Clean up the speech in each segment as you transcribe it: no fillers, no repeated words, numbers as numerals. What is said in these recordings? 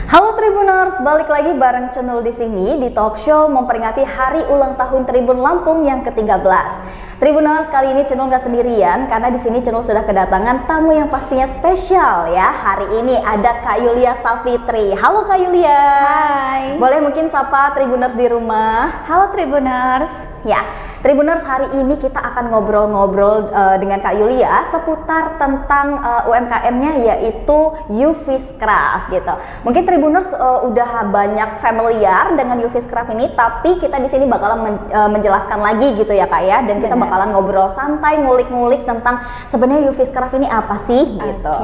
Halo Tribuners, balik lagi bareng Cenul di sini di talk show memperingati hari ulang tahun Tribun Lampung yang ke-13. Tribuners, kali ini Cenul nggak sendirian karena di sini Cenul sudah kedatangan tamu yang pastinya spesial ya. Hari ini ada Kak Yulia Savitri. Halo Kak Yulia. Hai. Boleh mungkin sapa Tribuners di rumah. Halo Tribuners. Ya, Tribuners, hari ini kita akan ngobrol-ngobrol dengan Kak Yulia seputar tentang UMKM-nya yaitu Yuviscraft gitu. Mungkin Tribuners udah banyak familiar dengan Yuviscraft ini, tapi kita di sini bakalan menjelaskan lagi gitu ya Kak ya, dan kita bakalan ngobrol santai, ngulik-ngulik tentang sebenarnya Yuviscraft ini apa sih gitu.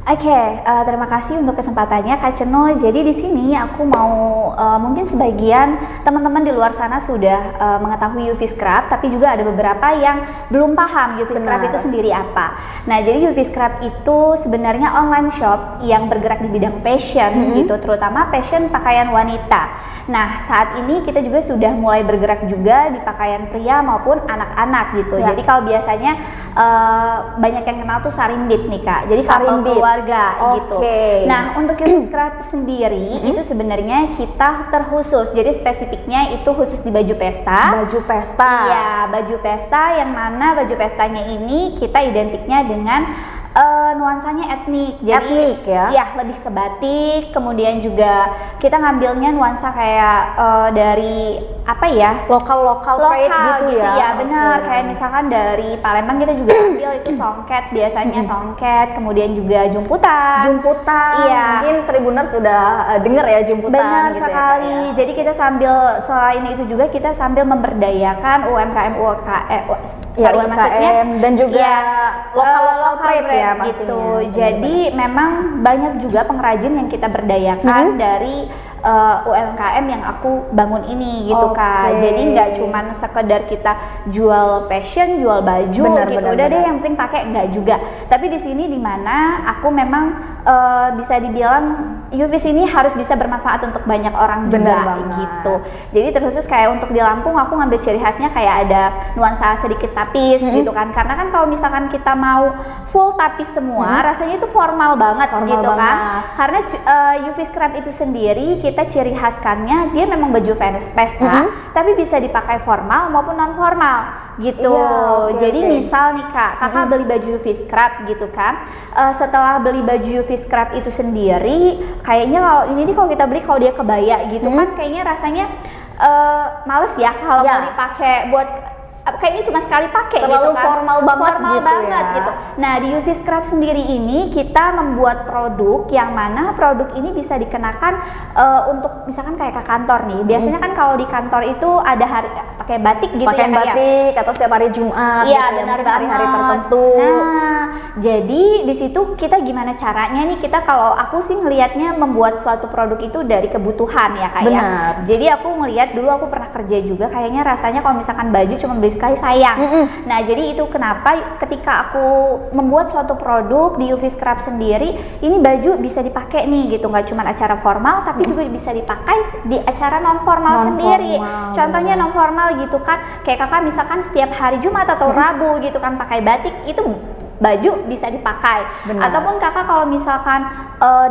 Oke, terima kasih untuk kesempatannya Kak Cenul. Jadi di sini aku mau mungkin sebagian teman-teman di luar sana sudah mengetahui Yuviscraft, tapi juga ada beberapa yang belum paham Yuviscraft itu sendiri apa. Nah, jadi Yuviscraft itu sebenarnya online shop yang bergerak di bidang fashion gitu, terutama fashion pakaian wanita. Nah, saat ini kita juga sudah mulai bergerak juga di pakaian pria maupun anak-anak gitu. Ya. Jadi kalau biasanya banyak yang kenal tuh Sarimbit nih Kak. Jadi Sarimbit gitu. Nah, untuk Yuviscraft sendiri itu sebenarnya kita terkhusus. Jadi spesifiknya itu khusus di baju pesta. Baju pesta. Iya, baju pesta yang mana baju pestanya ini kita identiknya dengan nuansanya etnik. Jadi etnik ya? Iya, lebih ke batik. Kemudian juga kita ngambilnya nuansa kayak dari apa ya? Lokal trade gitu ya? Iya, benar. Kayak misalkan dari Palembang kita juga ambil itu songket, biasanya songket. Kemudian juga jumputan. Iya. Mungkin Tribuners sudah denger ya jumputan. Benar gitu sekali. Ya, jadi kita sambil selain itu juga kita sambil memberdayakan UMKM UMKM dan juga lokal trade ya pastinya. Gitu. Jadi memang banyak juga pengrajin yang kita berdayakan dari UMKM yang aku bangun ini gitu Kak. Jadi nggak cuman sekedar kita jual fashion, jual baju udah deh yang penting pakai, nggak juga. Tapi di sini dimana aku memang bisa dibilang Yuvis ini harus bisa bermanfaat untuk banyak orang juga gitu. Jadi terkhusus kayak untuk di Lampung aku ngambil ciri khasnya kayak ada nuansa sedikit tapis gitu kan. Karena kan kalau misalkan kita mau full tapis semua rasanya itu formal banget gitu kan. Karena Yuviscraft itu sendiri kita ciri khaskannya dia memang baju pesta tapi bisa dipakai formal maupun non formal gitu. Jadi misal nih Kak, kakak beli baju Yuviscraft gitu kan, setelah beli baju Yuviscraft itu sendiri kayaknya kalau kita beli kalau dia kebaya gitu kan kayaknya rasanya males ya kalau mau dipakai buat kayaknya cuma sekali pakai terlalu gitu kan. formal banget gitu. Nah, di Yuviscraft sendiri ini kita membuat produk yang mana produk ini bisa dikenakan untuk misalkan kayak ke kantor nih. Biasanya kan kalau di kantor itu ada hari pakai batik gitu pakai batik atau setiap hari Jumat benar, hari-hari tertentu. Nah, jadi di situ kita gimana caranya nih, kita kalau aku sih ngelihatnya membuat suatu produk itu dari kebutuhan ya Kak ya. Jadi aku ngelihat dulu aku pernah kerja juga kayaknya rasanya kalau misalkan baju cuma beli sekali sayang. Nah, jadi itu kenapa ketika aku membuat suatu produk di Yuviscraft sendiri, ini baju bisa dipakai nih gitu, nggak cuma acara formal tapi juga bisa dipakai di acara non formal sendiri. Contohnya non formal gitu kan, kayak kakak misalkan setiap hari Jumat atau Rabu gitu kan pakai batik, itu baju bisa dipakai. Ataupun kakak kalau misalkan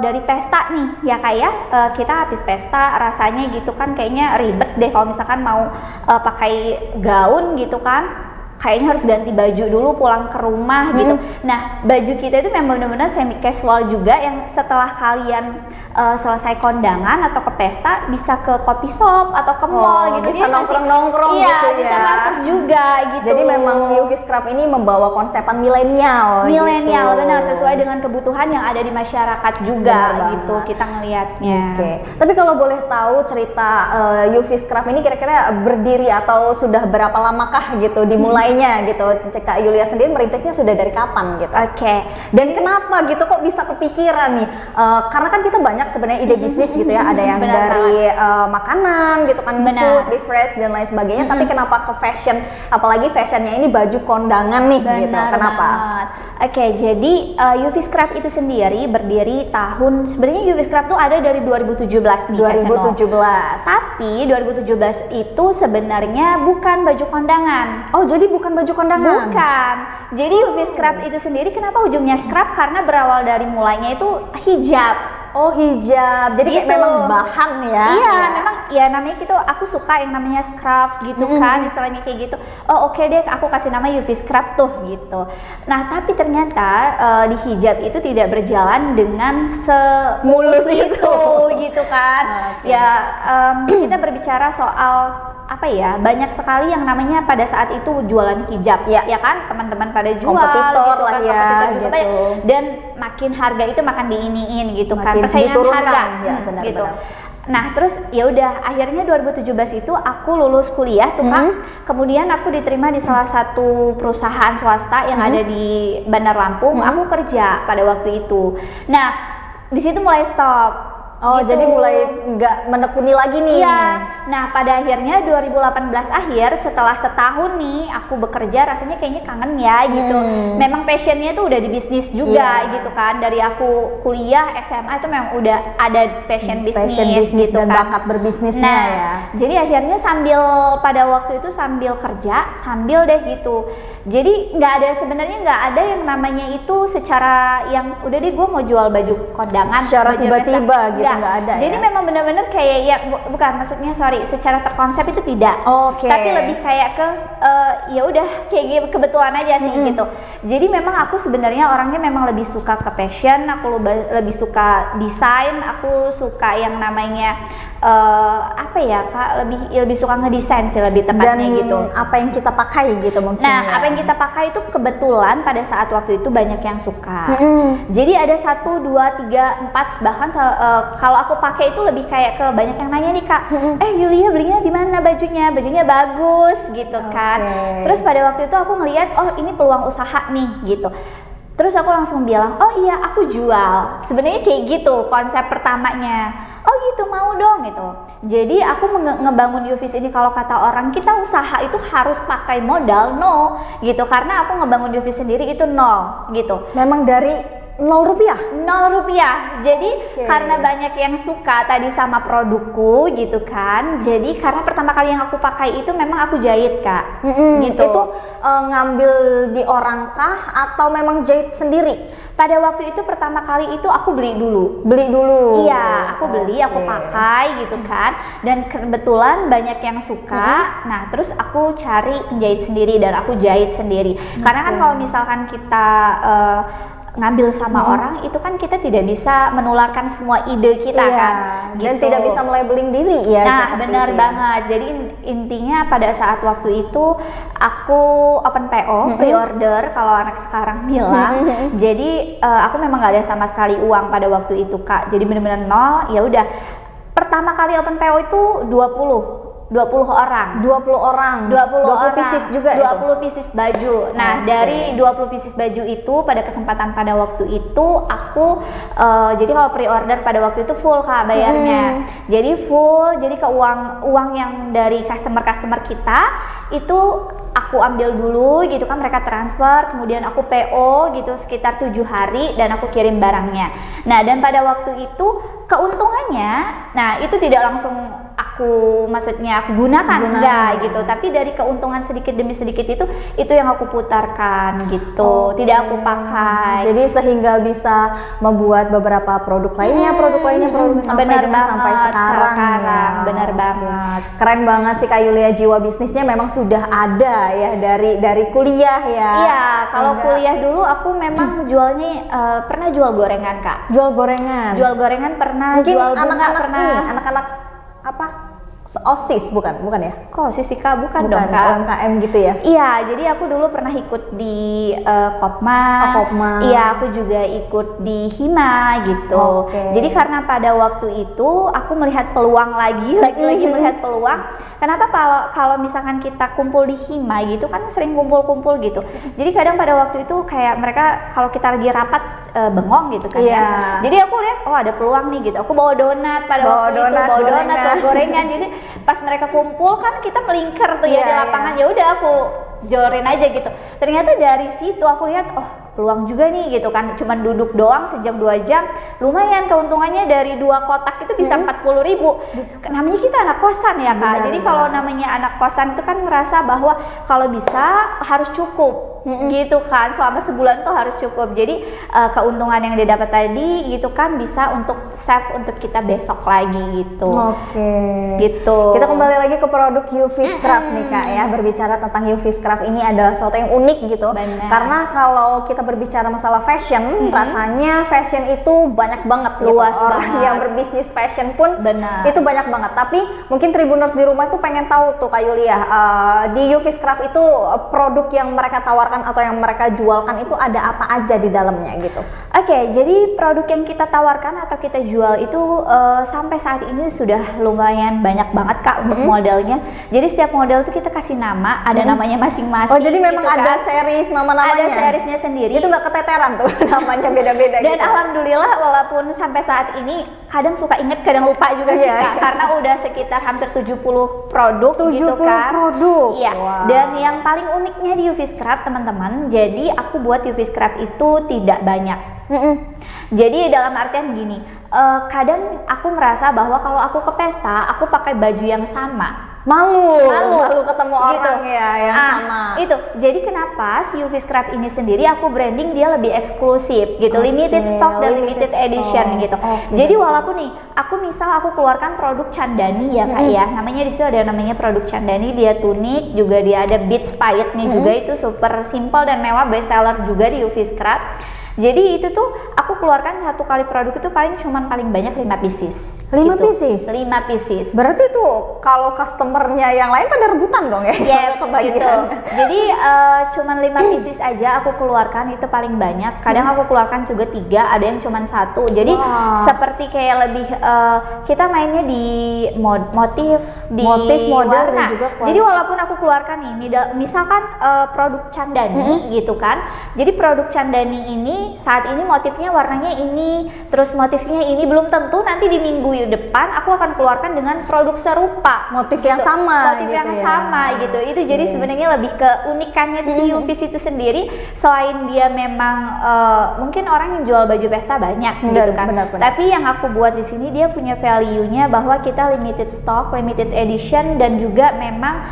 dari pesta nih ya Kak ya, kita habis pesta rasanya gitu kan kayaknya ribet deh kalau misalkan mau pakai gaun gitu kan, kayaknya harus ganti baju dulu pulang ke rumah gitu. Nah, baju kita itu memang benar-benar semi casual juga yang setelah kalian selesai kondangan atau ke pesta bisa ke coffee shop atau ke mall gitu. Bisa nongkrong-nongkrong gitu ya. Bisa masuk juga gitu. Jadi memang Yuviscraft ini membawa konsepan milenial gitu. Benar, sesuai dengan kebutuhan yang ada di masyarakat juga gitu kita ngelihatnya. Tapi kalau boleh tahu cerita Yuviscraft ini kira-kira berdiri atau sudah berapa lamakah gitu dimulainya gitu. Kak Yulia sendiri merintisnya sudah dari kapan gitu? Dan kenapa gitu kok bisa kepikiran nih? Karena kan kita banyak sebenarnya ide bisnis gitu ya, ada yang dari makanan gitu kan, food, beverage dan lain sebagainya. Tapi kenapa ke fashion? Apalagi fashionnya ini baju kondangan nih gitu. Kenapa? Jadi Yuviscraft itu sendiri berdiri sebenarnya Yuviscraft tuh ada dari 2017 nih. 2017. Tapi 2017 itu sebenarnya bukan baju kondangan. Oh, jadi bukan baju kondangan? Bukan. Jadi Yuviscraft itu sendiri kenapa ujungnya scrap? Karena berawal dari mulainya itu hijab. Oh, hijab. Jadi kayak Gitu. memang bahan ya. Iya, memang ya namanya gitu, aku suka yang namanya scrub gitu kan, istilahnya kayak gitu. Oh oke deh, aku kasih nama UV scrub tuh gitu. Nah tapi ternyata di hijab itu tidak berjalan dengan Mulus itu. gitu kan. Oke. Ya kita berbicara soal apa ya, banyak sekali yang namanya pada saat itu jualan hijab, Ya. ya kan, teman-teman pada jual Kompetitor gitu lah kan, ya, kompetitor juga gitu. banyak. Dan makin harga itu makin diiniin gitu kan, Makin persaingan diturunkan, harga ya, benar, gitu. benar. Nah terus ya udah akhirnya 2017 itu aku lulus kuliah tuh Kak. Kemudian aku diterima di salah satu perusahaan swasta yang ada di Bandar Lampung. Aku kerja pada waktu itu. Nah di situ mulai stop. Oh, gitu. jadi mulai nggak menekuni lagi nih. Iya. Nah pada akhirnya 2018 akhir setelah setahun nih aku bekerja, rasanya kayaknya kangen ya gitu. Memang passionnya tuh udah di bisnis juga gitu kan. Dari aku kuliah SMA itu memang udah ada passion bisnis gitu dan kan. bakat berbisnisnya Nah, ya. jadi akhirnya pada waktu itu sambil kerja, sambil deh gitu. Jadi sebenarnya nggak ada yang namanya itu secara yang udah deh gue mau jual baju kondangan. Secara baju tiba-tiba biasa. gitu, nggak ada Jadi ya? memang benar-benar kayak ya bukan maksudnya secara terkonsep itu tidak. Oke. Tapi lebih kayak ke ya udah kayak gitu, kebetulan aja sih gitu. Jadi memang aku sebenarnya orangnya memang lebih suka ke fashion, aku lebih suka desain, aku suka yang namanya apa ya Kak, lebih suka ngedesain sih lebih tepatnya Dan gitu. apa yang kita pakai gitu mungkin Nah, ya. apa yang kita pakai itu kebetulan pada saat waktu itu banyak yang suka. Jadi ada 1, 2, 3, 4 bahkan kalau aku pakai itu lebih kayak ke banyak yang nanya nih Kak, Yulia belinya di mana bajunya? Bajunya bagus gitu kan. Terus pada waktu itu aku ngelihat oh ini peluang usaha nih gitu. Terus aku langsung bilang, oh iya aku jual. Sebenarnya kayak gitu konsep pertamanya. Oh gitu, mau dong gitu. Jadi aku ngebangun Yuvis ini, kalau kata orang kita usaha itu harus pakai modal, no gitu. Karena aku ngebangun Yuvis sendiri itu nol gitu. Memang dari 0 rupiah? 0 rupiah. Jadi karena banyak yang suka tadi sama produkku gitu kan. Jadi karena pertama kali yang aku pakai itu memang aku jahit Kak. Gitu. Itu ngambil di orang kah atau memang jahit sendiri? Pada waktu itu pertama kali itu aku beli dulu. Beli dulu? Iya, aku beli, aku pakai gitu kan. Dan kebetulan banyak yang suka. Nah, terus aku cari penjahit sendiri dan aku jahit sendiri. Karena kan kalau misalkan kita ngambil sama orang itu kan kita tidak bisa menularkan semua ide kita kan gitu. Dan tidak bisa melabeling diri ya. Nah itu benar ya. banget. Jadi intinya pada saat waktu itu aku open PO, pre-order kalau anak sekarang bilang. Jadi aku memang nggak ada sama sekali uang pada waktu itu Kak. Jadi benar-benar nol. Ya udah, pertama kali open PO itu 20 orang. 20 orang. 20 pieces juga 20 itu. pieces baju. Nah, dari 20 pieces baju itu pada kesempatan pada waktu itu aku jadi kalau pre-order pada waktu itu full Kak bayarnya. Jadi full, jadi ke uang yang dari customer kita itu aku ambil dulu gitu kan, mereka transfer, kemudian aku PO gitu sekitar 7 hari dan aku kirim barangnya. Nah, dan pada waktu itu keuntungannya, nah itu tidak langsung aku gunakan enggak gitu, tapi dari keuntungan sedikit demi sedikit itu yang aku putarkan gitu, tidak aku pakai. Jadi sehingga bisa membuat beberapa produk lainnya sampai benar dengan banget, sampai sekarang ya. benar banget. Keren banget sih Kak Yulia, jiwa bisnisnya memang sudah ada ya dari kuliah ya. Iya, kalau kuliah dulu aku memang jualnya pernah jual gorengan Kak. Jual gorengan. Jual gorengan pernah, Mungkin jual bunga anak-anak pernah. ini, anak-anak apa? OSIS bukan ya? Kok sih Kak, bukan dong Kak. UMKM gitu ya? Iya, jadi aku dulu pernah ikut di Kopma. Kopma. Iya, aku juga ikut di Hima gitu. Jadi karena pada waktu itu aku melihat peluang lagi melihat peluang. Kenapa kalau misalkan kita kumpul di Hima gitu kan sering kumpul-kumpul gitu. Jadi kadang pada waktu itu kayak mereka kalau kita lagi rapat bengong gitu kan ya. Jadi aku lihat oh ada peluang nih gitu. Aku bawa donat pada waktu itu, bawa donat, bawa gorengan. Jadi pas mereka kumpul kan kita melingkar tuh ya di lapangan. Ya udah aku jorin aja gitu. Ternyata dari situ aku lihat oh peluang juga nih gitu kan, cuman duduk doang sejam 2 jam, lumayan keuntungannya dari 2 kotak itu bisa 40.000. Namanya kita anak kosan ya Kak, jadi kalau namanya anak kosan itu kan merasa bahwa kalau bisa harus cukup gitu kan, selama sebulan tuh harus cukup. Jadi keuntungan yang dia dapat tadi gitu kan bisa untuk save untuk kita besok lagi gitu. Gitu. Kita kembali lagi ke produk UV Scrub nih Kak ya. Berbicara tentang UV Scrub ini adalah sesuatu yang unik gitu. Benar. Karena kalau kita berbicara masalah fashion, rasanya fashion itu banyak banget luas gitu. Orang banget. yang berbisnis fashion pun Benar. itu banyak banget. Tapi mungkin Tribuners di rumah tuh pengen tahu tuh Kak Yulia, di UV Scrub itu produk yang mereka tawarkan atau yang mereka jualkan itu ada apa aja di dalamnya gitu. Oke, jadi produk yang kita tawarkan atau kita jual itu sampai saat ini sudah lumayan banyak banget Kak untuk modelnya. Jadi setiap model itu kita kasih nama, ada namanya masing-masing. Oh, jadi memang gitu ada kan. series nama-namanya? Ada seriesnya sendiri. Itu nggak keteteran tuh namanya beda-beda Dan gitu. alhamdulillah walaupun sampai saat ini kadang suka inget, kadang lupa juga sih Kak. Karena udah sekitar hampir 70 produk gitu kan. 70 produk? Iya. Wow. Dan yang paling uniknya di UV Scrub teman-teman, jadi aku buat UV Scrub itu tidak banyak. Jadi dalam artian gini, kadang aku merasa bahwa kalau aku ke pesta, aku pakai baju yang sama. Malu ketemu orang ya yang sama. Itu. Jadi kenapa si UV Scrub ini sendiri aku branding dia lebih eksklusif gitu, limited stock dan limited edition gitu. Jadi walaupun nih aku keluarkan produk Chandani ya Kak ya, namanya di situ ada namanya produk Chandani, dia tunik, juga dia ada beads pahitnya juga, itu super simple dan mewah, best seller juga di UV Scrub. Jadi itu tuh aku keluarkan satu kali produk itu paling banyak 5 pieces. 5 pieces? 5 pieces. Berarti tuh kalau customernya yang lain pada rebutan dong ya? Yes, kebagian. gitu. Jadi cuman 5 pieces aja aku keluarkan, itu paling banyak. Kadang aku keluarkan juga 3, ada yang cuman 1. Jadi seperti kayak lebih kita mainnya di motif, di model warna. dan juga kualitas. Jadi walaupun aku keluarkan nih, misalkan produk Chandani gitu kan. Jadi produk Chandani ini saat ini motifnya warnanya ini, terus motifnya ini, belum tentu nanti di minggu depan aku akan keluarkan dengan produk serupa, motif gitu. yang sama, motif gitu yang ya. sama gitu. Itu jadi sebenarnya lebih ke unikannya si UV itu sendiri. Selain dia memang mungkin orang yang jual baju pesta banyak gitu kan, benar. tapi yang aku buat di sini dia punya value-nya bahwa kita limited stock, limited edition, dan juga memang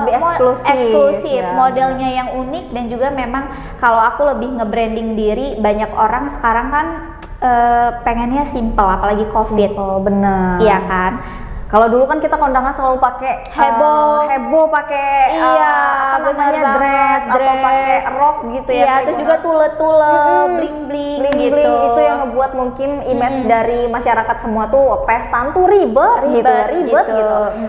lebih eksklusif ya. Modelnya yang unik, dan juga memang kalau aku lebih nge-branding diri. Banyak orang sekarang kan pengennya simple, apalagi COVID. Simple, benar. Iya kan? Kalau dulu kan kita kondangan selalu pakai heboh, pakai apa namanya dress atau pakai rok gitu ya. Iya, terus juga tule-tule, bling-bling gitu. Itu yang ngebuat mungkin image dari masyarakat semua tuh pestan tuh ribet gitu.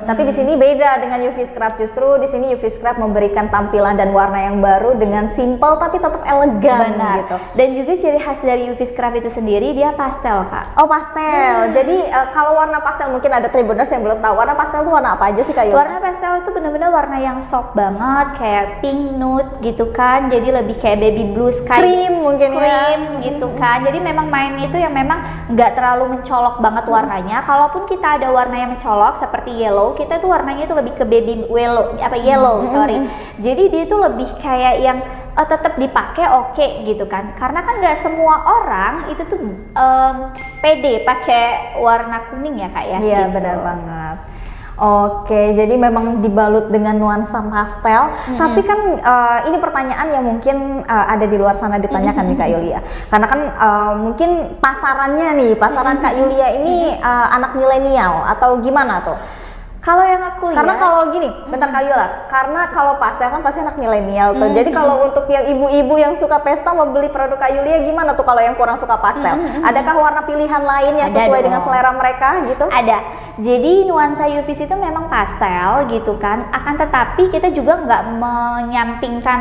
Tapi di sini beda dengan UV Scrub, justru di sini UV Scrub memberikan tampilan dan warna yang baru dengan simple tapi tetap elegan gitu. Dan juga ciri khas dari UV Scrub itu sendiri dia pastel Kak. Oh, pastel. Jadi kalau warna pastel mungkin ada Tribuners yang belum tahu, warna pastel itu warna apa aja sih Kak Yul? Warna pastel itu benar-benar warna yang soft banget, kayak pink nude gitu kan, jadi lebih kayak baby blue sky, cream mungkin ya, gitu kan. Jadi memang main itu yang memang nggak terlalu mencolok banget warnanya. Kalaupun kita ada warna yang mencolok seperti yellow, kita tuh warnanya itu lebih ke baby yellow, sorry. Jadi dia tuh lebih kayak yang tetap dipakai oke gitu kan, karena kan nggak semua orang itu tuh pede pakai warna kuning ya Kak ya. Iya gitu. benar banget. Oke, jadi memang dibalut dengan nuansa pastel. Tapi kan ini pertanyaan yang mungkin ada di luar sana ditanyakan nih Kak Yulia. Karena kan mungkin pasaran Kak Yulia ini anak milenial atau gimana tuh? Kalau yang aku lihat, karena kalau gini, bentar Kak Yola, karena kalau pastel kan pasti anak milenial tuh. Jadi kalau untuk yang ibu-ibu yang suka pesta mau beli produk Kak Yulia gimana tuh kalau yang kurang suka pastel? Adakah warna pilihan lain yang sesuai dengan selera mereka gitu? Ada. Jadi nuansa UV itu memang pastel gitu kan. Akan tetapi kita juga nggak menyampingkan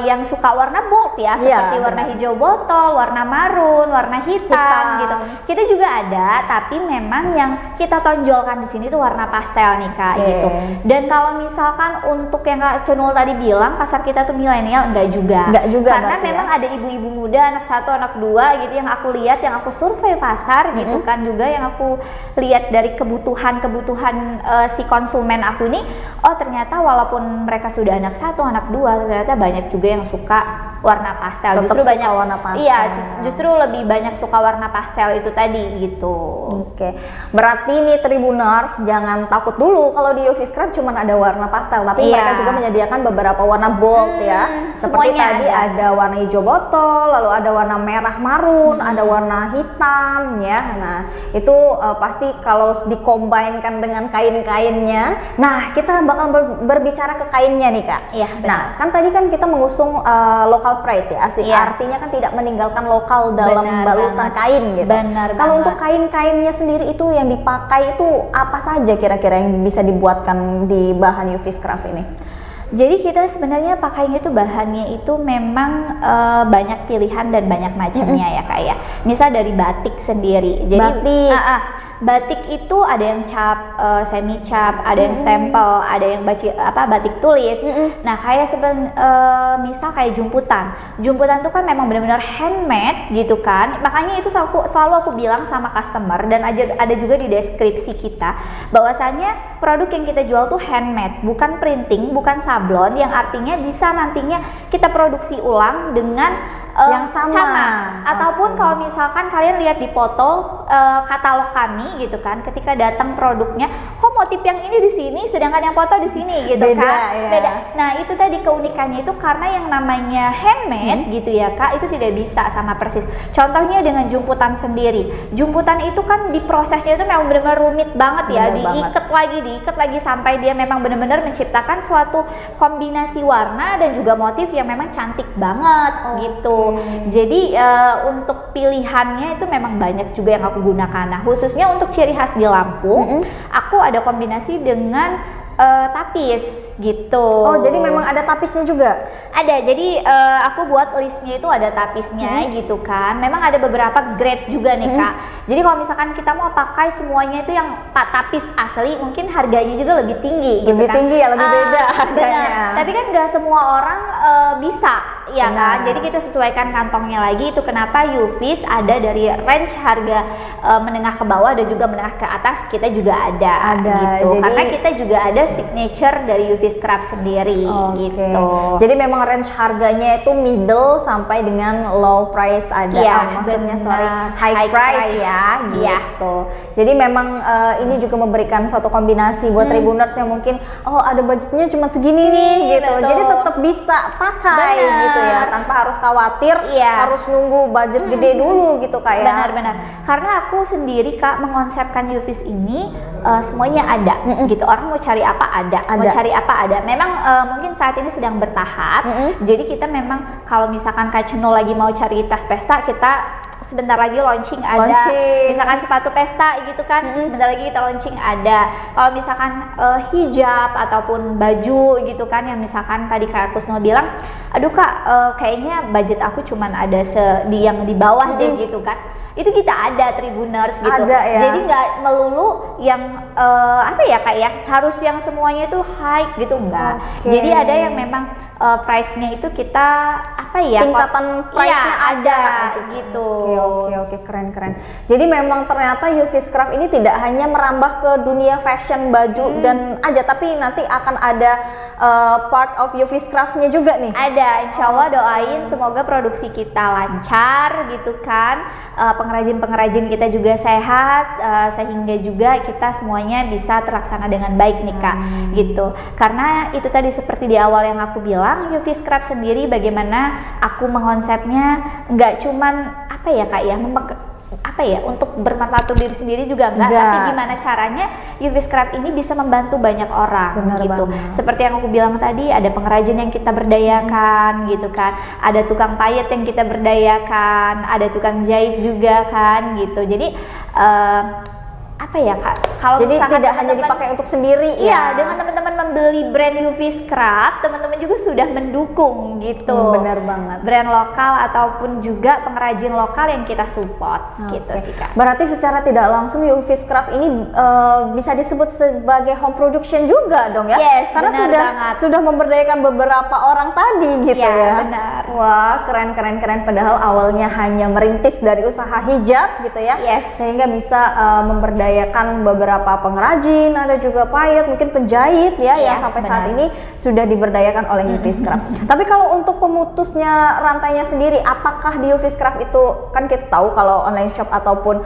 yang suka warna bold ya, seperti warna hijau botol, warna marun, warna hitam gitu. Kita juga ada, tapi memang yang kita tonjolkan di sini tuh warna pastel nih Kak gitu. Dan kalau misalkan untuk yang Kak Cenul tadi bilang pasar kita tuh milenial, enggak juga. Karena memang ada ibu-ibu muda, anak 1, anak 2 gitu yang aku lihat, yang aku survei pasar gitu kan, juga yang aku lihat dari kebutuhan si konsumen aku nih. Oh ternyata walaupun mereka sudah anak 1, anak 2, ternyata banyak juga yang suka warna pastel. Tetap Justru suka banyak warna pastel. Iya, justru lebih banyak suka warna pastel itu tadi gitu. Oke. Berarti nih Tribuners jangan takut dulu kalau di UV Scrap cuma ada warna pastel, tapi mereka juga menyediakan beberapa warna bold ya. Seperti tadi ada warna hijau botol, lalu ada warna merah marun, ada warna hitam ya. Nah, itu pasti kalau dikombinkan dengan kain-kainnya. Nah, kita bakal berbicara ke kainnya nih Kak. Iya. Nah, kan tadi kan kita mengusung local pride ya. Artinya kan tidak meninggalkan lokal dalam balutan kain gitu. Kalau untuk kain-kainnya sendiri itu yang dipakai itu apa saja kira-kira yang bisa dibuatkan di bahan UV Scrap ini? Jadi kita sebenarnya pakainya itu bahannya itu memang banyak pilihan dan banyak macamnya ya Kak ya. Misal dari batik sendiri. Jadi batik itu ada yang cap, semi cap, ada yang stempel, ada yang batik tulis. Nah kayak misal kayak jumputan. Jumputan itu kan memang benar-benar handmade gitu kan. Makanya itu selalu aku bilang sama customer dan ada juga di deskripsi kita bahwasanya produk yang kita jual tuh handmade, bukan printing, bukan sablon, yang artinya bisa nantinya kita produksi ulang dengan yang sama. Ataupun kalau misalkan kalian lihat di foto katalog kami gitu kan, ketika datang produknya, kok motif yang ini di sini sedangkan yang foto di sini gitu kan. Beda. Nah, itu tadi keunikannya itu karena yang namanya handmade gitu ya Kak, itu tidak bisa sama persis. Contohnya dengan jumputan sendiri. Jumputan itu kan diprosesnya itu memang benar-benar rumit banget ya, diikat lagi sampai dia memang benar-benar menciptakan suatu kombinasi warna dan juga motif yang memang cantik banget gitu. Jadi untuk pilihannya itu memang banyak juga yang aku gunakan. Nah, khususnya untuk ciri khas di Lampung, aku ada kombinasi dengan tapis gitu. Oh, jadi memang ada tapisnya juga? Ada, jadi aku buat listnya itu ada tapisnya gitu kan. Memang ada beberapa grade juga nih Kak. Jadi kalau misalkan kita mau pakai semuanya itu yang tapis asli, mungkin harganya juga lebih tinggi gitu kan. Lebih tinggi ya, lebih beda harganya. Tapi kan gak semua orang bisa ya kan. Jadi kita sesuaikan kantongnya lagi. Itu kenapa UVs ada dari range harga menengah ke bawah dan juga menengah ke atas kita juga ada gitu. Karena kita juga ada signature dari UV Scrap sendiri gitu. Jadi memang range harganya itu middle sampai dengan low price ada. Maksudnya high price ya gitu. Jadi memang ini juga memberikan suatu kombinasi buat Tribuners yang mungkin ada budgetnya cuma segini nih gitu. Jadi tetap bisa pakai gitu ya, tanpa harus khawatir harus nunggu budget gede dulu gitu Kak ya. Benar-benar. Karena aku sendiri Kak mengonsepkan UVs ini semuanya ada gitu. Orang mau cari apa ada. Mau cari apa ada. Memang mungkin saat ini sedang bertahap. Jadi kita memang kalau misalkan Kak Ceno lagi mau cari tas pesta, kita sebentar lagi launching ada. Misalkan sepatu pesta gitu kan, sebentar lagi kita launching ada. Kalau misalkan hijab ataupun baju gitu kan, yang misalkan tadi Kak Kusno bilang, aduh Kak kayaknya budget aku cuman ada yang di bawah deh gitu kan. Itu kita ada Tribuners gitu. Jadi nggak melulu yang Kak ya, harus yang semuanya itu high gitu, enggak. Jadi ada yang memang price-nya itu kita tingkatan price-nya ada gitu. Oke, keren. Jadi memang ternyata UV Scrap ini tidak hanya merambah ke dunia fashion baju dan aja, tapi nanti akan ada part of UV Scrap-nya juga nih. Ada, insya Allah doain semoga produksi kita lancar gitu kan. Pengrajin-pengrajin kita juga sehat, sehingga juga kita semuanya bisa terlaksana dengan baik nih Kak gitu. Karena itu tadi seperti di awal yang aku bilang, UV Scrap sendiri bagaimana aku mengonsepnya nggak cuman untuk bermanfaat untuk diri sendiri juga enggak, tapi gimana caranya UV Scrap ini bisa membantu banyak orang gitu. Seperti yang aku bilang tadi, ada pengrajin yang kita berdayakan gitu kan, ada tukang payet yang kita berdayakan, ada tukang jahit juga kan gitu. Jadi Kak, kalau jadi tidak hanya dipakai untuk sendiri ya. Dengan teman-teman membeli brand UV Scrap, teman-teman juga sudah mendukung gitu. Benar banget. Brand lokal ataupun juga pengrajin lokal yang kita support gitu sih Kak. Berarti secara tidak langsung UV Scrap ini bisa disebut sebagai home production juga dong ya? Yes, karena sudah memberdayakan beberapa orang tadi gitu ya. Benar. Wah, keren. Padahal awalnya hanya merintis dari usaha hijab gitu ya. Yes. Sehingga bisa memberdayakan memberdayakan beberapa pengrajin, ada juga payet, mungkin penjahit ya, yang sampai saat ini sudah diberdayakan oleh Uviscraft. Tapi kalau untuk pemutusnya rantainya sendiri, apakah di Uviscraft itu, kan kita tahu kalau online shop ataupun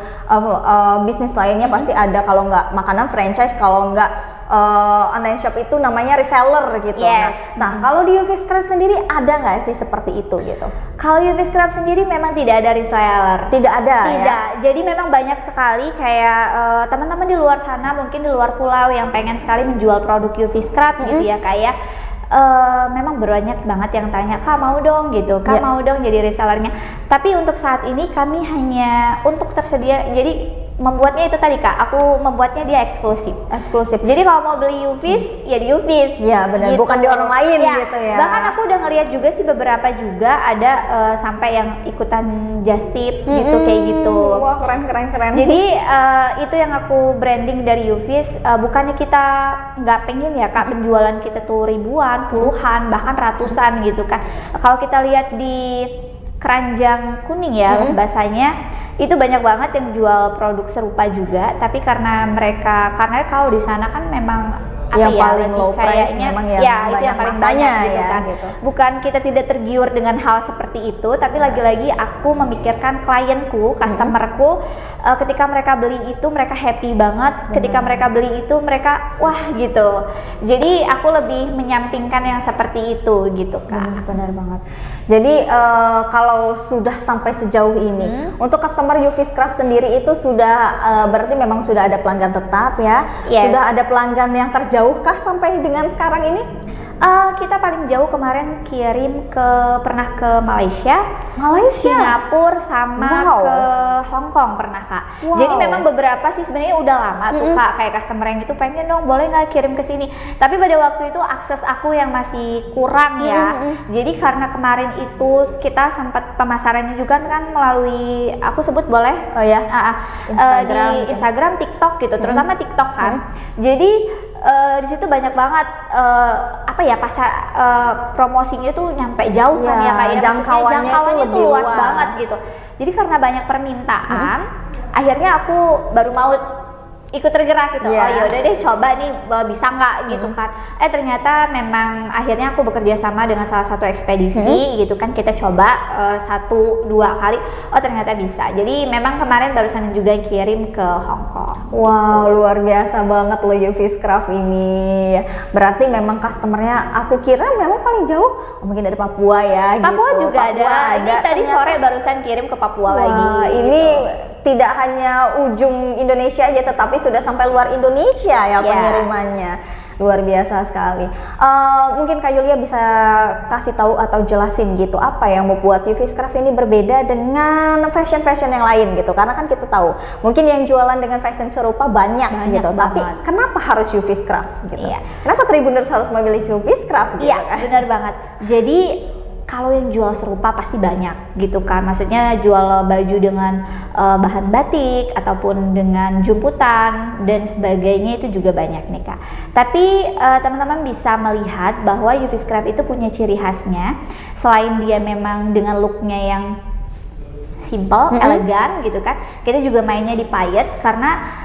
bisnis lainnya pasti ada, kalau nggak makanan franchise, kalau nggak online shop itu namanya reseller gitu. Nah, kalau di Uviscraft sendiri ada nggak sih seperti itu gitu? Kalau Uviscraft sendiri memang tidak ada reseller. Tidak ada. Tidak. Ya? Jadi memang banyak sekali kayak teman-teman di luar sana, mungkin di luar pulau yang pengen sekali menjual produk Uviscraft gitu ya, kayak memang banyak banget yang tanya, Kak mau dong gitu, Kak mau dong jadi resellernya. Tapi untuk saat ini kami hanya untuk tersedia, jadi membuatnya itu tadi Kak, aku membuatnya dia eksklusif. Jadi kalau mau beli Uvis ya di Uvis. Iya benar, gitu. Bukan di orang lain gitu ya. Bahkan aku udah ngeliat juga sih beberapa juga ada sampai yang ikutan just tip gitu, kayak gitu. Wah keren. Jadi itu yang aku branding dari Uvis, bukannya kita nggak pengen ya Kak penjualan kita tuh ribuan, puluhan, bahkan ratusan gitu kan. Kalau kita lihat di keranjang kuning ya bahasanya, itu banyak banget yang jual produk serupa juga, tapi karena kalau di sana kan memang yang paling low price memang yang itu yang paling banyak gitu kan. Gitu. Bukan kita tidak tergiur dengan hal seperti itu, tapi lagi-lagi aku memikirkan klienku, customerku, ketika mereka beli itu mereka happy banget, ketika mereka beli itu mereka wah gitu. Jadi aku lebih menyampingkan yang seperti itu gitu Kak. Benar banget. Jadi kalau sudah sampai sejauh ini, untuk customer Uviscraft sendiri itu sudah berarti memang sudah ada pelanggan tetap ya? Sudah ada pelanggan yang terjauhkah sampai dengan sekarang ini? Kita paling jauh kemarin pernah ke Malaysia, Singapura, sama ke Hong Kong pernah Kak. Jadi memang beberapa sih sebenarnya udah lama tuh Kak, kayak customer yang itu pengen dong boleh nggak kirim ke sini. Tapi pada waktu itu akses aku yang masih kurang ya. Jadi karena kemarin itu kita sempat pemasarannya juga kan melalui, aku sebut boleh? Instagram, di Instagram, TikTok gitu, terutama TikTok kan. Jadi di situ banyak banget promosinya tuh nyampe jauh kan ya kayak jangkauannya itu luas banget gitu. Jadi karena banyak permintaan, akhirnya aku baru mau ikut tergerak gitu. Oh yaudah deh coba nih bisa nggak gitu kan. Ternyata memang akhirnya aku bekerja sama dengan salah satu ekspedisi gitu kan, kita coba 1-2 kali, oh ternyata bisa. Jadi memang kemarin barusan juga kirim ke Hong Kong. Wow, luar biasa banget loh Uviscraft ini. Berarti memang customernya aku kira memang paling jauh mungkin dari Papua ya. Papua gitu. juga ada. Ini tadi sore barusan kirim ke Papua lagi. Ini tidak hanya ujung Indonesia aja, tetapi sudah sampai luar Indonesia ya pengirimannya. Luar biasa sekali. Mungkin Kak Yulia bisa kasih tahu atau jelasin gitu apa yang membuat Uviscraft ini berbeda dengan fashion yang lain gitu. Karena kan kita tahu mungkin yang jualan dengan fashion serupa banyak gitu. Banget. Tapi kenapa harus Uviscraft gitu? Kenapa Tribuners harus memilih Uviscraft gitu kan? Benar banget. Jadi kalau yang jual serupa pasti banyak gitu kan, maksudnya jual baju dengan bahan batik ataupun dengan jumputan dan sebagainya itu juga banyak nih Kak. Tapi teman-teman bisa melihat bahwa Uviscraft itu punya ciri khasnya, selain dia memang dengan looknya yang simple, elegan gitu kan, kita juga mainnya di payet karena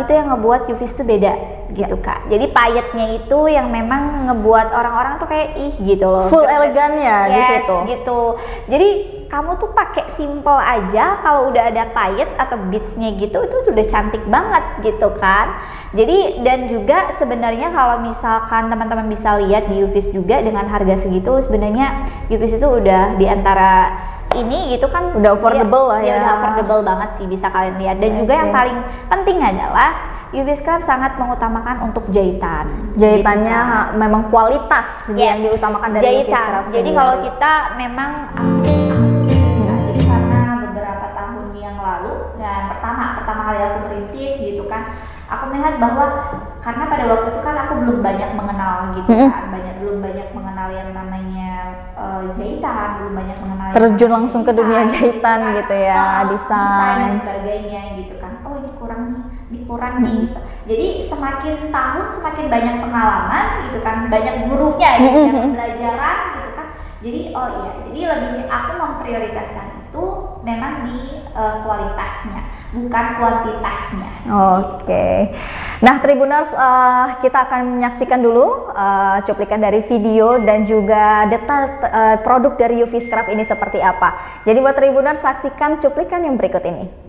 itu yang ngebuat Uvis tuh beda gitu Kak. Jadi payetnya itu yang memang ngebuat orang-orang tuh kayak ih gitu loh. Full elegannya di situ. Gitu. Jadi kamu tuh pakai simple aja, kalau udah ada payet atau beadsnya gitu itu udah cantik banget gitu kan. Jadi dan juga sebenarnya kalau misalkan teman-teman bisa lihat di Uvis juga dengan harga segitu, sebenarnya Uvis itu udah di antara ini gitu kan udah affordable lah ya. Udah affordable banget sih, bisa kalian lihat. Dan juga yang paling penting adalah Uviscraft sangat mengutamakan untuk jahitan. Jahitannya gitu. Memang kualitas yang diutamakan dari Uviscraft. Jadi kalau kita memang jadi karena beberapa tahun yang lalu dan pertama kali aku merintis gitu kan, aku melihat bahwa karena pada waktu itu kan aku belum banyak mengenal gitu kan, belum banyak mengenal yang namanya jahitan, belum banyak mengenal terjun langsung ke dunia jahitan gitu ya, desain dan sebagainya gitu kan. Oh ini kurang nih gitu. Jadi semakin tahun semakin banyak pengalaman gitu kan, banyak gurunya gitu, pembelajaran gitu kan. Jadi jadi lebih aku memprioritaskan itu memang di kualitasnya, bukan kuantitasnya. Oke. Nah, Tribuners, kita akan menyaksikan dulu cuplikan dari video dan juga detail produk dari UV Scrub ini seperti apa. Jadi buat Tribuners, saksikan cuplikan yang berikut ini.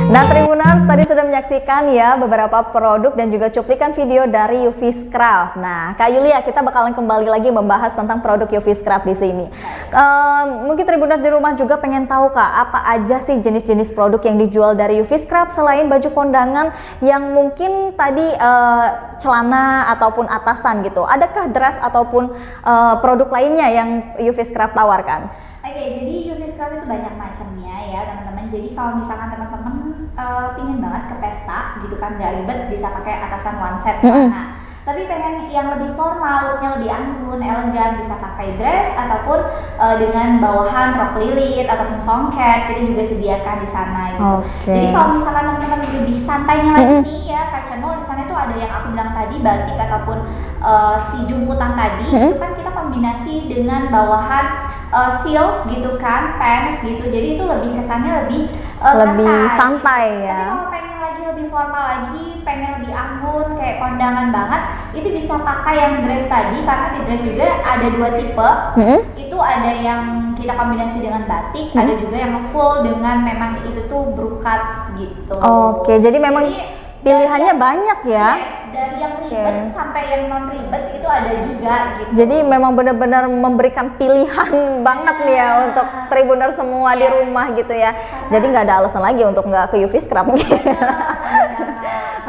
Nah, Tribuners, tadi sudah menyaksikan ya beberapa produk dan juga cuplikan video dari UV Scrub. Nah, Kak Yulia, kita bakalan kembali lagi membahas tentang produk UV Scrub di sini. Mungkin Tribuners di rumah juga pengen tahu, Kak, apa aja sih jenis-jenis produk yang dijual dari UV Scrub selain baju kondangan yang mungkin tadi celana ataupun atasan gitu. Adakah dress ataupun produk lainnya yang UV Scrub tawarkan? Oke, jadi UV Scrub itu banyak macamnya ya teman-teman. Jadi kalau misalkan teman-teman pingin banget ke pesta gitu kan, nggak ribet, bisa pakai atasan one set celana. Tapi pengen yang lebih formal, looknya lebih anggun, elegan, bisa pakai dress ataupun dengan bawahan rok lilit ataupun songket, kita juga sediakan di sana gitu. Jadi kalau misalkan teman-teman lebih santainya lagi nih ya, Kak Cenul di sana itu ada yang aku bilang tadi, batik ataupun si jumputan tadi, itu kan kita kombinasi dengan bawahan silk gitu kan, pants gitu. Jadi itu lebih kesannya lebih santai ya. Tapi kalau pengen lagi lebih formal lagi, pengen lebih anggun kayak kondangan banget, itu bisa pakai yang dress tadi, karena di dress juga ada dua tipe. Itu ada yang kita kombinasi dengan batik, ada juga yang full dengan memang itu tuh brokat gitu. Oke, jadi memang pilihannya banyak ya. Yes, dari yang ribet sampai yang non ribet itu ada juga gitu. Jadi memang benar-benar memberikan pilihan banget nih ya untuk Tribuners semua di rumah gitu ya. Jadi nggak ada alasan lagi untuk nggak ke UV Scrub.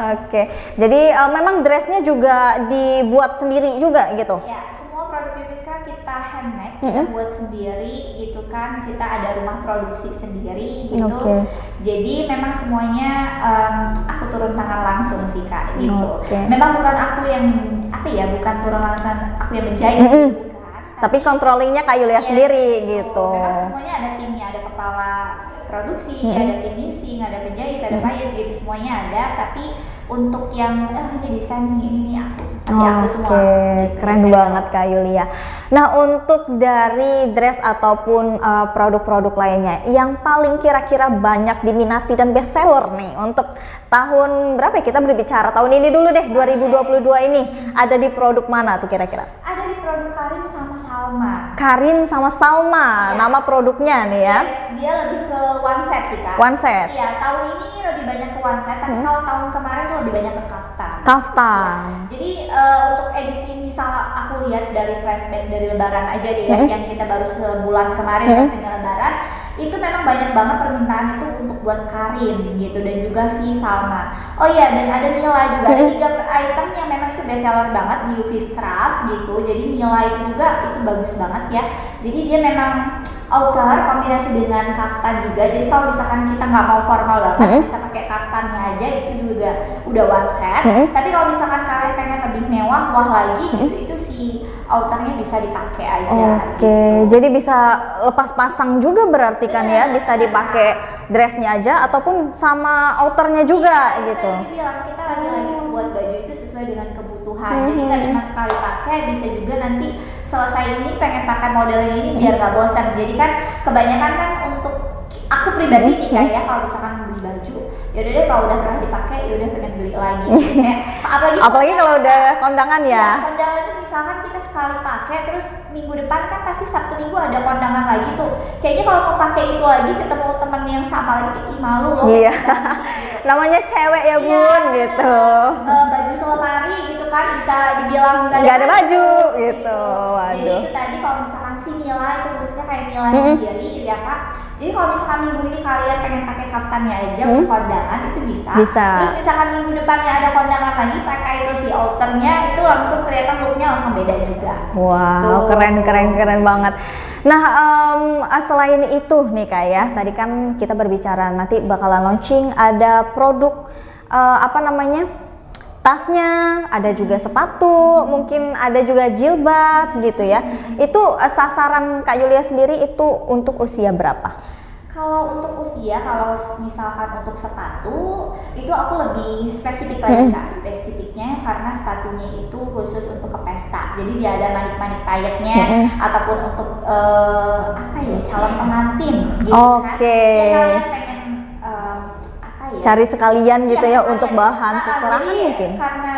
Oke, jadi memang dressnya juga dibuat sendiri juga gitu. Ya, semua produk UV Scrub kita handmade, kita buat sendiri gitu kan. Kita ada rumah produksi sendiri gitu. Jadi memang semuanya aku turun tangan langsung sih Kak gitu. Memang bukan aku yang bukan turun langsung aku yang menjahit gitu kan. Tapi controllingnya Kak Yulia sendiri gitu. Memang semuanya ada timnya, ada kepala produksi, ada finishing, ada penjahit, ada payet gitu, semuanya ada. Tapi untuk yang ini desain ini aku semua. Gitu. Keren banget Kak Yulia. Nah, untuk dari dress ataupun produk-produk lainnya yang paling kira-kira banyak diminati dan best seller nih untuk tahun berapa ya, kita berbicara tahun ini dulu deh, 2022 ini ada di produk mana tuh kira-kira? Ada di produk Karin sama Salma. Karin sama Salma, nama produknya nih ya? Yes, dia lebih ke one set sih Kak. One set? Iya, tahun ini lebih banyak ke one set, tapi kalau tahun kemarin tuh lebih banyak ke kaftan. Kaftan. Ya. Jadi untuk edisi misal aku lihat dari flashback dari Lebaran aja deh, yang kita baru sebulan kemarin pastinya Lebaran, itu memang banyak banget permintaan itu untuk buat Karin gitu, dan juga si Salma. Oh iya, dan ada Mila juga, ada 3 item yang memang itu best seller banget di UV Scrub gitu. Jadi Mila itu juga itu bagus banget ya. Jadi dia memang outer kombinasi dengan kaftan juga. Jadi kalau misalkan kita nggak mau formal banget, bisa pakai kaftannya aja, itu juga udah one set. Tapi kalau misalkan kalian pengen lebih mewah lagi gitu, itu si outernya bisa dipakai aja. Oke, jadi bisa lepas pasang juga berarti kan ya, bisa dipakai dressnya aja ataupun sama outernya juga gitu. Bilang kita lagi-lagi membuat baju itu sesuai dengan kebutuhan. Jadi nggak cuma sekali pakai, bisa juga nanti selesai ini pengen pakai model yang ini biar nggak bosan. Jadi kan kebanyakan kan untuk aku pribadi nih kayak kalau misalkan beli baju, ya udah deh kalau udah pernah dipakai ya udah pengen beli lagi. Kayak apalagi kalau udah kondangan ya. Kondangan itu misalkan kita sekali pakai terus minggu depan kan pasti Sabtu Minggu ada kondangan lagi tuh. Kayaknya kalau mau pakai itu lagi ketemu temen yang sama lagi kayak malu loh. Iya. Namanya cewek ya Bun gitu. Baju selemari gitu kan bisa dibilang nggak ada baju gitu. Waduh. Jadi itu tadi kalau misalkan si Mila itu khususnya kayak Mila sendiri ya Kak. Jadi kalau misalkan minggu ini kalian pengen pakai kaftannya aja untuk kondangan itu bisa. Terus misalkan minggu depannya ada kondangan lagi pakai itu si outernya itu langsung kelihatan looknya langsung beda juga. Wow, keren banget. Nah, selain itu nih Kak ya, tadi kan kita berbicara nanti bakalan launching ada produk tasnya, ada juga sepatu, mungkin ada juga jilbab gitu ya. Itu sasaran Kak Yulia sendiri itu untuk usia berapa? Kalau untuk usia, kalau misalkan untuk sepatu itu aku lebih spesifik lagi Kak. Spesifiknya karena sepatunya itu khusus untuk ke pesta. Jadi dia ada manik-manik payetnya ataupun untuk calon pengantin gitu kan. Ya, kalian pengen cari sekalian gitu ya untuk bahan seserahan mungkin. Karena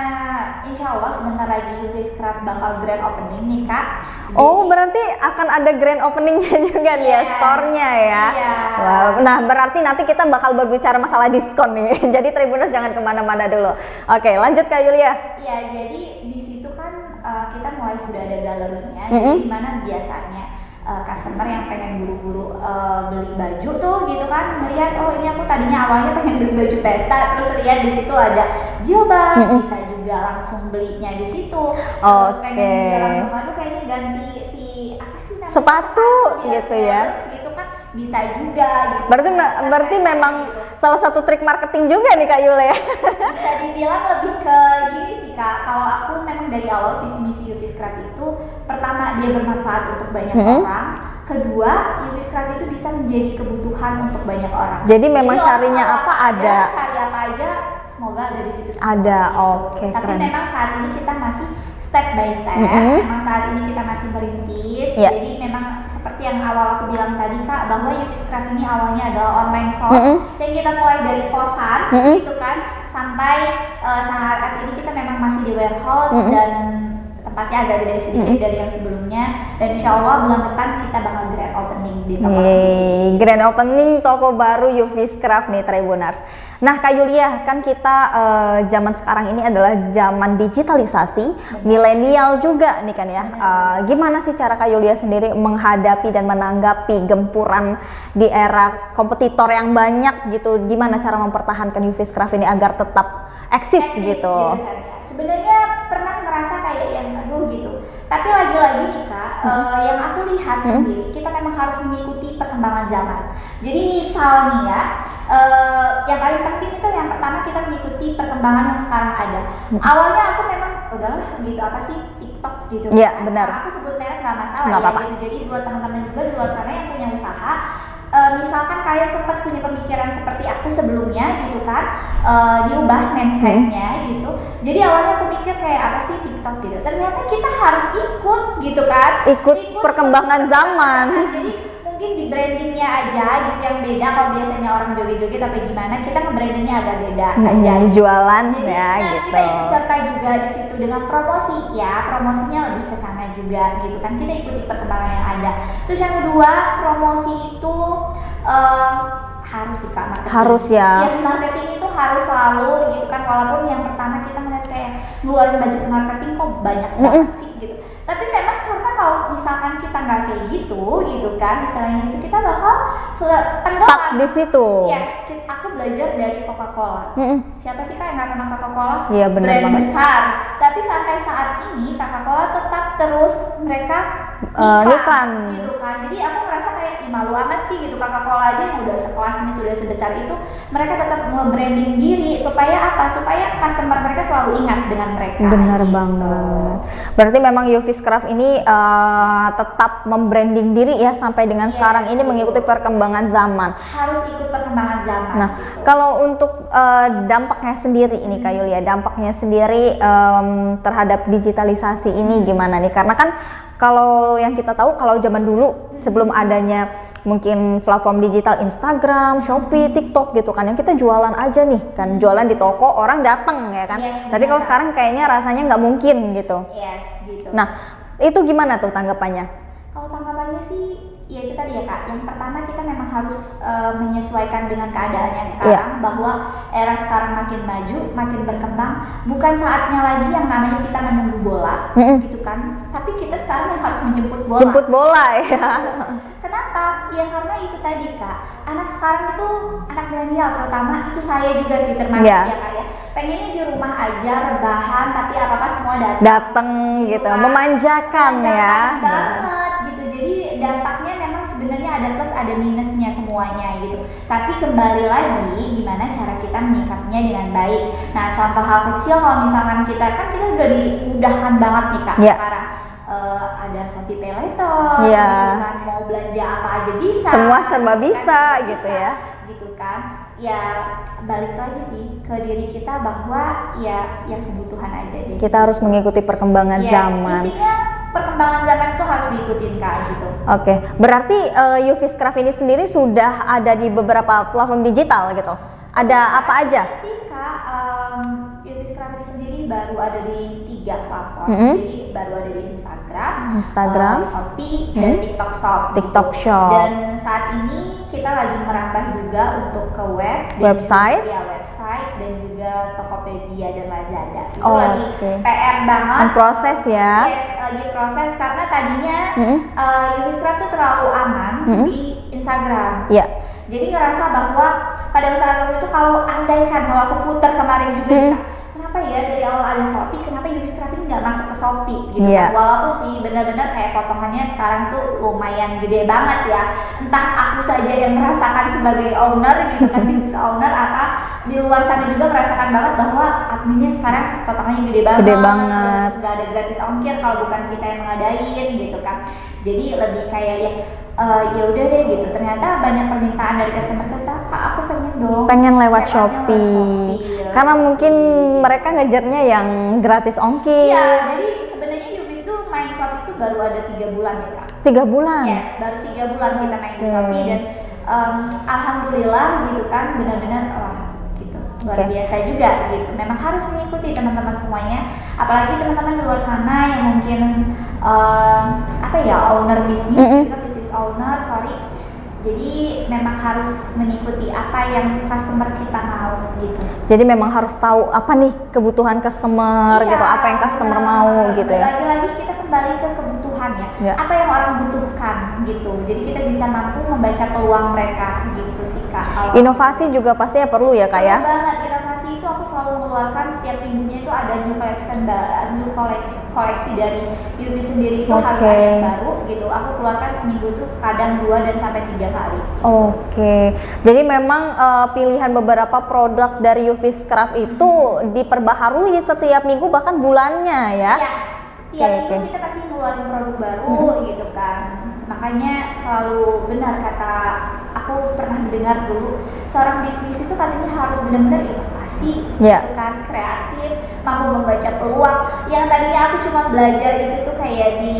insya Allah sebentar lagi Yufiscraft bakal grand opening nih Kak. Oh, berarti akan ada grand openingnya juga nih ya, store-nya ya. Wow. Nah, berarti nanti kita bakal berbicara masalah diskon nih. Jadi Tribuners jangan kemana-mana dulu. Oke, lanjut Kak Yulia. Iya, jadi di situ kan kita mulai sudah ada galerinya. Jadi di mana biasanya customer yang pengen buru-buru beli baju tuh gitu kan melihat oh ini aku tadinya awalnya pengen beli baju pesta terus lihat di situ ada jilbab bisa juga langsung belinya di situ terus pengen langsung aduh kayaknya ganti si sepatu gitu ya gitu kan bisa juga gitu. Berarti memang salah satu trik marketing juga nih Kak Yule ya. Bisa dibilang lebih ke gini sih Kak, kalau aku memang dari awal visi misi Yufiscraft itu pertama dia bermanfaat untuk banyak orang, kedua Yufiscraft itu bisa menjadi kebutuhan untuk banyak orang. Jadi memang carinya apa ada. Cari apa aja semoga ada di situ. Ada, gitu. Tapi keren. memang saat ini kita masih step by step. Memang saat ini kita masih merintis. Jadi memang seperti yang awal aku bilang tadi Kak, bahwa Yufiscraft ini awalnya adalah online shop yang kita mulai dari kosan gitu kan sampai saat ini kita memang masih di warehouse dan tempatnya agak gede sedikit dari yang sebelumnya dan insya Allah bulan depan kita bakal grand opening di toko sendiri. Grand opening toko baru Yufiscraft nih Tribuners. Nah Kak Yulia, kan kita zaman sekarang ini adalah zaman digitalisasi, milenial juga nih kan ya. Gimana sih cara Kak Yulia sendiri menghadapi dan menanggapi gempuran di era kompetitor yang banyak gitu? Gimana cara mempertahankan Yufiscraft ini agar tetap eksis gitu? Sebenarnya pernah ngerasa kayak yang aduh gitu. Tapi lagi-lagi nih Kak, yang aku lihat sendiri, kita memang harus mengikuti perkembangan zaman. Jadi misal nih ya, yang paling penting itu yang pertama kita mengikuti perkembangan yang sekarang ada. Awalnya aku memang udahlah gitu apa sih TikTok gitu. Iya benar. Aku sebut merek nggak masalah nggak ya. apa-apa. Gitu. Jadi buat teman-teman juga di luar sana yang punya usaha. Misalkan kalian sempat punya pemikiran seperti aku sebelumnya gitu kan, diubah mindsetnya gitu. Jadi awalnya aku pikir kayak apa sih TikTok gitu. Ternyata kita harus ikut gitu kan. Ikut perkembangan zaman. Jadi mungkin di brandingnya aja gitu yang beda. Kalau biasanya orang joget-joget tapi gimana, kita nge-brandingnya agak beda aja. Jualan jadi, ya gitu. Kita ikut serta juga di situ dengan promosi ya. Promosinya lebih ke sana juga gitu kan. Kita ikuti perkembangan yang ada. Terus yang kedua, promosi itu harus sih Kak, marketing. Harus ya. Marketing itu harus selalu gitu kan. Walaupun yang pertama kita ngeliat kayak ngeluarin budget marketing kok banyak banget sih gitu. Tapi memang karena kalau misalkan kita nggak kayak gitu kan, istilahnya gitu kita bakal stuck di situ. Yes, aku belajar dari Coca-Cola. Siapa sih Kak yang nggak kenal Coca-Cola? Iya benar banget. banget. Besar. Tapi sampai saat ini Coca-Cola tetap terus mereka ngiklan gitu kan. Jadi aku ngerasa kayak malu amat sih gitu, Coca-Cola aja yang udah sekelasnya sudah sebesar itu mereka tetap nge-branding diri supaya apa? Supaya customer mereka selalu ingat dengan mereka. Benar gitu. banget. Berarti memang Yuvis Craft ini tetap membranding diri ya sampai dengan sekarang ini mengikuti perkembangan zaman. Harus ikut perkembangan zaman. Nah, gitu. kalau untuk dampaknya sendiri ini Kak Yulia, dampaknya sendiri terhadap digitalisasi ini gimana nih? Karena kan kalau yang kita tahu kalau zaman dulu sebelum adanya mungkin platform digital Instagram, Shopee, TikTok gitu kan, yang kita jualan aja nih kan, jualan di toko orang datang ya kan. Tapi kalau sekarang kayaknya rasanya nggak mungkin gitu. Gitu. Nah, itu gimana tuh tanggapannya? Kalau tanggapannya sih ya itu tadi ya Kak, yang pertama kita memang harus menyesuaikan dengan keadaannya sekarang, bahwa era sekarang makin maju, makin berkembang, bukan saatnya lagi yang namanya kita menunggu bola gitu kan, tapi kita sekarang yang harus menjemput bola. Jemput bola ya. Kenapa? Ya karena itu tadi Kak, anak sekarang itu, anak milenial terutama, itu saya juga sih termasuk ya Kak ya, pengennya di rumah aja rebahan, tapi apa-apa semua datang gitu, memanjakan ya banget gitu. Jadi dampaknya memang sebenarnya ada plus ada minusnya semuanya gitu, tapi kembali lagi gimana cara kita menyikapinya dengan baik. Nah, contoh hal kecil, kalau misalkan kita udah dimudahkan banget nih Kak sekarang, ada Shopee Pay Later gitu kan, mau belanja apa aja bisa, semua serba bisa gitu ya, gitu kan. Ya balik lagi sih ke diri kita bahwa ya yang kebutuhan aja deh. Kita harus mengikuti perkembangan zaman. Intinya perkembangan zaman itu harus diikutin Kak gitu. Oke, berarti Yuvis Craft ini sendiri sudah ada di beberapa platform digital gitu. Ada apa aja? Sih Kak, Yuvis Craft ini sendiri baru ada di 3 platform. Jadi baru ada di Instagram, Shopee, dan TikTok Shop. TikTok Shop. Dan saat ini kita lagi merambah juga untuk ke website, website dan juga Tokopedia dan Lazada. Itu lagi PR banget. Proses ya. Yes, lagi proses karena tadinya Yuvis Craft itu terlalu aman di Instagram. Jadi ngerasa bahwa pada saat itu kalau andaikan kalau aku putar kemarin juga kenapa ya dari awal ada Shopee, kenapa Yuvis Craft ini nggak masuk ke Shopee gitu kan? Walaupun sih benar-benar kayak potongannya sekarang tuh lumayan gede banget ya. Entah aku saja yang merasakan sebagai owner gitu kan, bisnis owner, apa di luar sana juga merasakan banget bahwa adminnya sekarang potongannya gede banget. Terus nggak ada gratis ongkir kalau bukan kita yang ngadain gitu kan. Jadi lebih kayak ya udah deh gitu. Ternyata banyak permintaan dari customer kita, Kak aku pengen lewat Shopee. Karena mungkin mereka ngejarnya yang gratis ongkir. Iya, jadi sebenarnya Yuvis tuh main Shopee itu baru ada 3 bulan ya Kak. 3 bulan? Yes, baru 3 bulan kita main di Shopee dan alhamdulillah gitu kan, benar-benar gitu luar biasa juga gitu. Memang harus mengikuti teman-teman semuanya, apalagi teman-teman di luar sana yang mungkin owner bisnis, kita bisnis owner, jadi memang harus mengikuti apa yang customer kita mau gitu. Jadi memang harus tahu apa nih kebutuhan customer gitu, apa yang customer mau gitu ya. Lagi-lagi kita kembali ke kebutuhan ya. Apa yang orang butuhkan gitu. Jadi kita bisa mampu membaca peluang mereka gitu sih Kak. Inovasi juga pastinya perlu ya Kak ya. Perlu banget, inovasi itu aku selalu mengeluarkan setiap minggunya itu ada new koleksi dari Yuvis sendiri itu harus ada yang baru gitu. Aku keluarkan seminggu itu kadang 2 dan sampai 3 kali. Jadi memang pilihan beberapa produk dari Yuvis Craft itu diperbaharui setiap minggu bahkan bulannya ya. Tiap minggu kita pasti ngeluarin produk baru gitu kan. Makanya selalu benar kata aku pernah mendengar dulu, seorang bisnis itu katanya harus benar-benar inovasi, gitu kan, kreatif, mampu membaca peluang. Yang tadinya aku cuma belajar itu tuh kayak di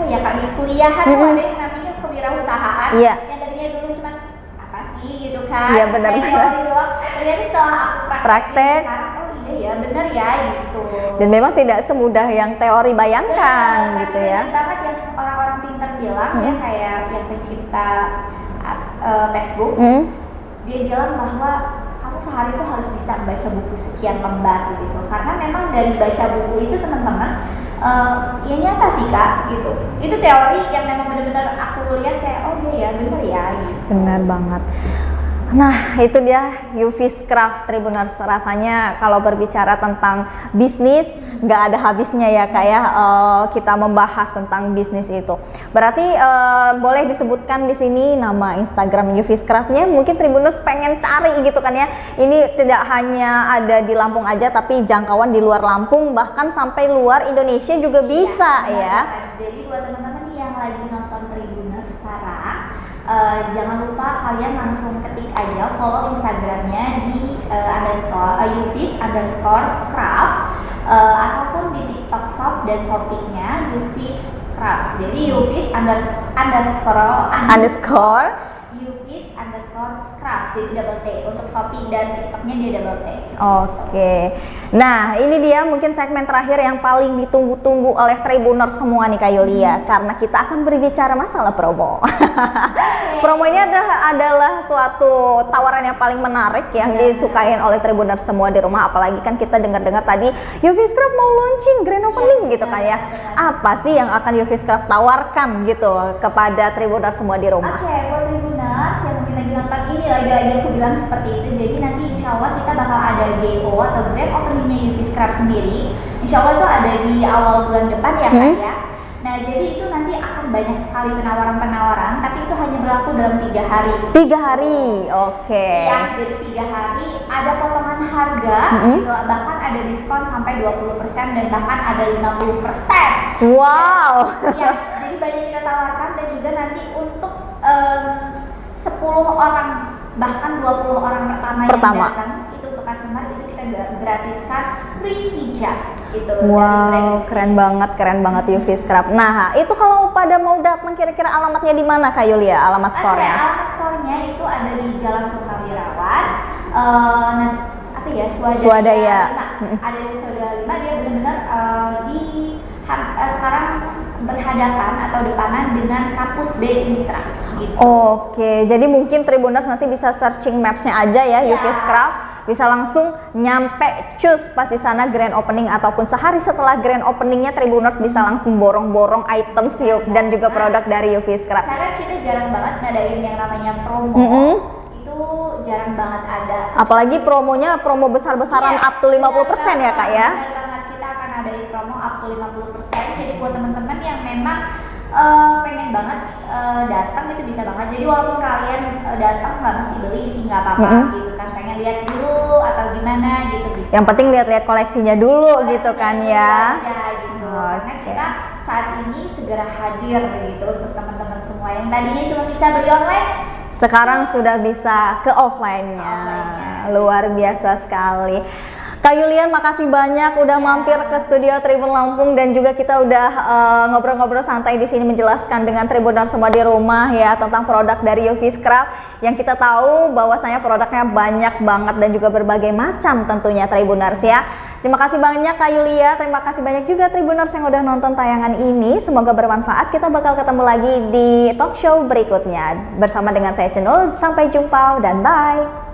di kuliahan tuh ada yang namanya kewirausahaan. Yang tadinya dulu cuma apa sih gitu kan, benar-benar teori doang. Ternyata setelah aku praktek ya bener ya gitu. Dan memang tidak semudah yang teori bayangkan gitu ya. Banget yang orang-orang pintar bilang ya, kayak yang pencipta Facebook, dia bilang bahwa kamu sehari itu harus bisa membaca buku sekian lembar gitu. Karena memang dari baca buku itu teman-teman ya nyata sih Kak gitu. Itu teori yang memang benar-benar aku lihat kayak oh iya ya bener ya gitu. Benar banget. Nah, itu dia Yuvis Craft Tribuners. Rasanya kalau berbicara tentang bisnis nggak ada habisnya ya Kak ya, kita membahas tentang bisnis itu. Berarti boleh disebutkan di sini nama Instagram Yuvis Craft-nya, mungkin Tribuners pengen cari gitu kan ya. Ini tidak hanya ada di Lampung aja, tapi jangkauan di luar Lampung, bahkan sampai luar Indonesia juga bisa ya. Jadi buat teman-teman yang lagi nonton Tribuners sekarang, jangan lupa kalian langsung ketik aja follow Instagramnya di @yuvis_craft ataupun di TikTok Shop dan Shopee-nya Yuvis Craft. Jadi Yuvis_underscore Yuvis_craft, jadi double T. Untuk Shopee dan TikToknya dia double T. Oke. Nah, ini dia mungkin segmen terakhir yang paling ditunggu-tunggu oleh Tribuners semua nih Kak Yulia, karena kita akan berbicara masalah promo. Promo ini adalah suatu tawaran yang paling menarik yang disukain oleh Tribuners semua di rumah, apalagi kan kita dengar-dengar tadi Yuvis Craft mau launching grand opening gitu kan ya. Apa sih yang akan Yuvis Craft tawarkan gitu kepada Tribuners semua di rumah? Oke, buat Tribuners yang mungkin lagi nonton ini, lagi-lagi aku bilang seperti itu. Jadi nanti insya Allah kita bakal ada GO atau grand openingnya Yuvis Craft sendiri. Insya Allah itu ada di awal bulan depan ya Kak ya. Nah, jadi itu nanti akan banyak sekali penawaran-penawaran, tapi itu hanya berlaku dalam 3 hari. 3 hari, oke. Ya, jadi 3 hari ada potongan harga, gitu, bahkan ada diskon sampai 20% dan bahkan ada 50%. Wow. Ya, jadi banyak kita tawarkan, dan juga nanti untuk 10 orang bahkan 20 orang pertama yang datang itu untuk customer itu kita gratiskan free hijab gitu. Wow, keren banget Yuvis Craft. Nah, itu kalau pada mau datang kira-kira alamatnya di mana Kak Yulia? Alamat store-nya? Alamat store-nya itu ada di Jalan Purnawirawan, apa ya, Swadaya 5. Ada di Swadaya 5, dia benar-benar sekarang berhadapan atau depanan dengan kampus B Unitra gitu. Oke, jadi mungkin Tribuners nanti bisa searching maps-nya aja ya, Yuvis Craft, bisa langsung nyampe cus pas di sana grand opening, ataupun sehari setelah grand openingnya Tribuners bisa langsung borong-borong items dan juga produk dari Yuvis Craft. Karena kita jarang banget ngadain yang namanya promo. Itu jarang banget ada. Apalagi promonya promo besar-besaran up to 50% ya Kak ya. Benar banget, kita akan adain promo up to 50%. Jadi buat teman-teman yang memang pengen banget datang itu bisa banget. Jadi walaupun kalian datang nggak mesti beli sih, nggak apa-apa gitu kan, pengen lihat dulu atau gimana gitu bisa. Yang penting lihat-lihat koleksinya dulu gitu kan ya. Aja, gitu. Karena kita saat ini segera hadir gitu untuk teman-teman semua yang tadinya cuma bisa beli online, sekarang sudah bisa ke offline-nya. Luar biasa sekali. Kak Yulian, makasih banyak udah mampir ke studio Tribun Lampung, dan juga kita udah ngobrol-ngobrol santai di sini menjelaskan dengan Tribuners semua di rumah ya tentang produk dari Yuvis Craft yang kita tahu bahwasanya produknya banyak banget dan juga berbagai macam tentunya Tribuners ya. Terima kasih banyak Kak Yulia, terima kasih banyak juga Tribuners yang udah nonton tayangan ini. Semoga bermanfaat. Kita bakal ketemu lagi di talk show berikutnya bersama dengan saya Cenul. Sampai jumpa dan bye.